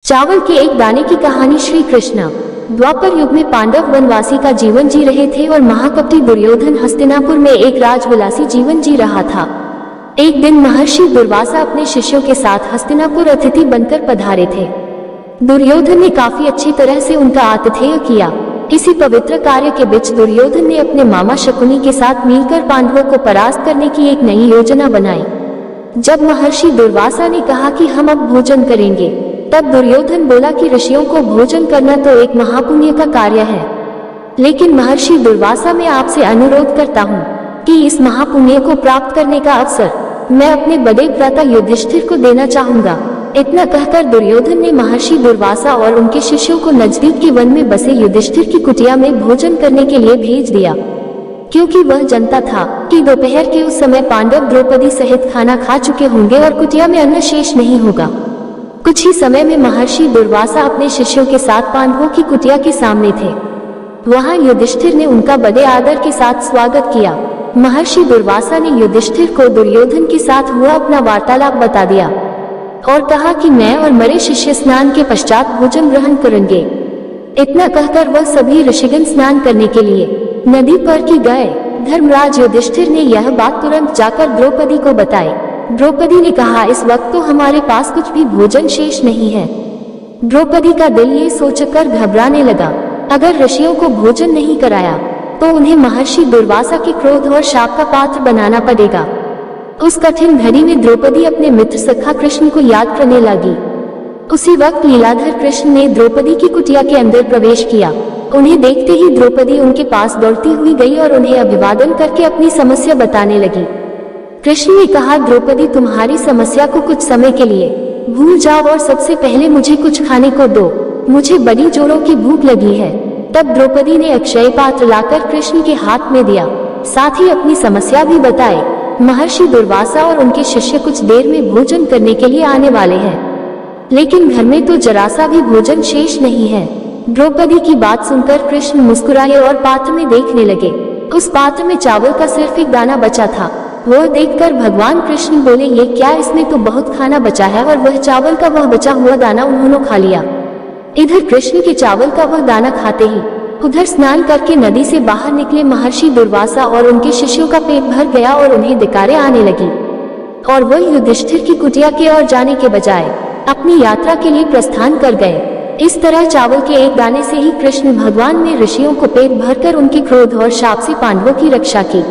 चावल के एक दाने की कहानी। श्री कृष्ण द्वापर युग में पांडव वनवासी का जीवन जी रहे थे और महाकपटी दुर्योधन हस्तिनापुर में एक राजविलासी जीवन जी रहा था। एक दिन महर्षि दुर्वासा अपने शिष्यों के साथ हस्तिनापुर अतिथि बनकर पधारे थे। दुर्योधन ने काफी अच्छी तरह से उनका आतिथेय किया। इसी पवित्र कार्य के बीच दुर्योधन ने अपने मामा शकुनी के साथ मिलकर पांडवों को परास्त करने की एक नई योजना बनाई। जब महर्षि दुर्वासा ने कहा कि हम अब भोजन करेंगे, तब दुर्योधन बोला कि ऋषियों को भोजन करना तो एक महापुण्य का कार्य है, लेकिन महर्षि दुर्वासा मैं आपसे अनुरोध करता हूँ कि इस महापुण्य को प्राप्त करने का अवसर मैं अपने बड़े भ्राता युधिष्ठिर को देना चाहूंगा। इतना कहकर दुर्योधन ने महर्षि दुर्वासा और उनके शिष्यों को नजदीक के वन में बसे युधिष्ठिर की कुटिया में भोजन करने के लिए भेज दिया, क्योंकि वह जानता था कि दोपहर के उस समय पांडव द्रौपदी सहित खाना खा चुके होंगे और कुटिया में अन्न शेष नहीं होगा। कुछ ही समय में महर्षि दुर्वासा अपने शिष्यों के साथ पांडवों की कुटिया के सामने थे। वहां युधिष्ठिर ने उनका बड़े आदर के साथ स्वागत किया। महर्षि दुर्वासा ने युधिष्ठिर को दुर्योधन के साथ हुआ अपना वार्तालाप बता दिया और कहा कि मैं और मेरे शिष्य स्नान के पश्चात भोजन ग्रहण करेंगे। इतना कहकर वह सभी ऋषिगण स्नान करने के लिए नदी पर की गए। धर्मराज युधिष्ठिर ने यह बात तुरंत जाकर द्रौपदी को बताई। द्रौपदी ने कहा, इस वक्त तो हमारे पास कुछ भी भोजन शेष नहीं है। द्रौपदी का दिल ये सोचकर घबराने लगा, अगर ऋषियों को भोजन नहीं कराया तो उन्हें महर्षि दुर्वासा के क्रोध और शाप का पात्र बनाना पड़ेगा। उस कठिन घड़ी में द्रौपदी अपने मित्र सखा कृष्ण को याद करने लगी। उसी वक्त लीलाधर कृष्ण ने द्रौपदी की कुटिया के अंदर प्रवेश किया। उन्हें देखते ही द्रौपदी उनके पास दौड़ती हुई गई और उन्हें अभिवादन करके अपनी समस्या बताने लगी। कृष्ण ने कहा, द्रौपदी तुम्हारी समस्या को कुछ समय के लिए भूल जाओ और सबसे पहले मुझे कुछ खाने को दो, मुझे बड़ी जोरों की भूख लगी है। तब द्रौपदी ने अक्षय पात्र लाकर कृष्ण के हाथ में दिया, साथ ही अपनी समस्या भी बताई। महर्षि दुर्वासा और उनके शिष्य कुछ देर में भोजन करने के लिए आने वाले हैं, लेकिन घर में तो जरा सा भी भोजन शेष नहीं है। द्रौपदी की बात सुनकर कृष्ण मुस्कुराए और पात्र में देखने लगे। उस पात्र में चावल का सिर्फ एक दाना बचा था। वह देखकर भगवान कृष्ण बोले, ये क्या, इसमें तो बहुत खाना बचा है। और वह चावल का वह बचा हुआ दाना उन्होंने खा लिया। इधर कृष्ण के चावल का वह दाना खाते ही उधर स्नान करके नदी से बाहर निकले महर्षि दुर्वासा और उनके शिष्यों का पेट भर गया और उन्हें दिकारें आने लगी और वह युधिष्ठिर की कुटिया के ओर जाने के बजाय अपनी यात्रा के लिए प्रस्थान कर गए। इस तरह चावल के एक दाने से ही कृष्ण भगवान ने ऋषियों को पेट भरकर उनके क्रोध और शाप से पांडवों की रक्षा की।